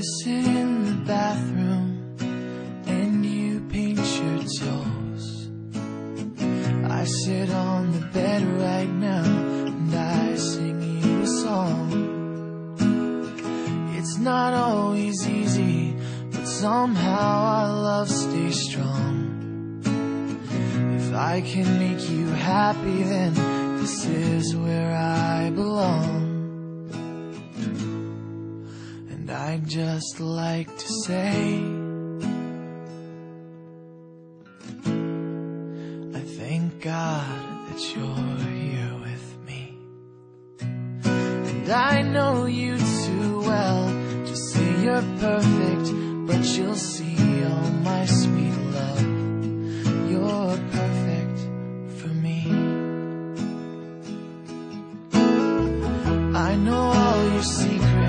You sit in the bathroom and you paint your toes. I sit on the bed right now and I sing you a song. It's not always easy, but somehow our love stays strong. If I can make you happy, then this is where I belong. And I'd just like to say, I thank God that you're here with me. And I know you too well to say you're perfect, but you'll see, oh my sweet love, you're perfect for me. I know all your secrets,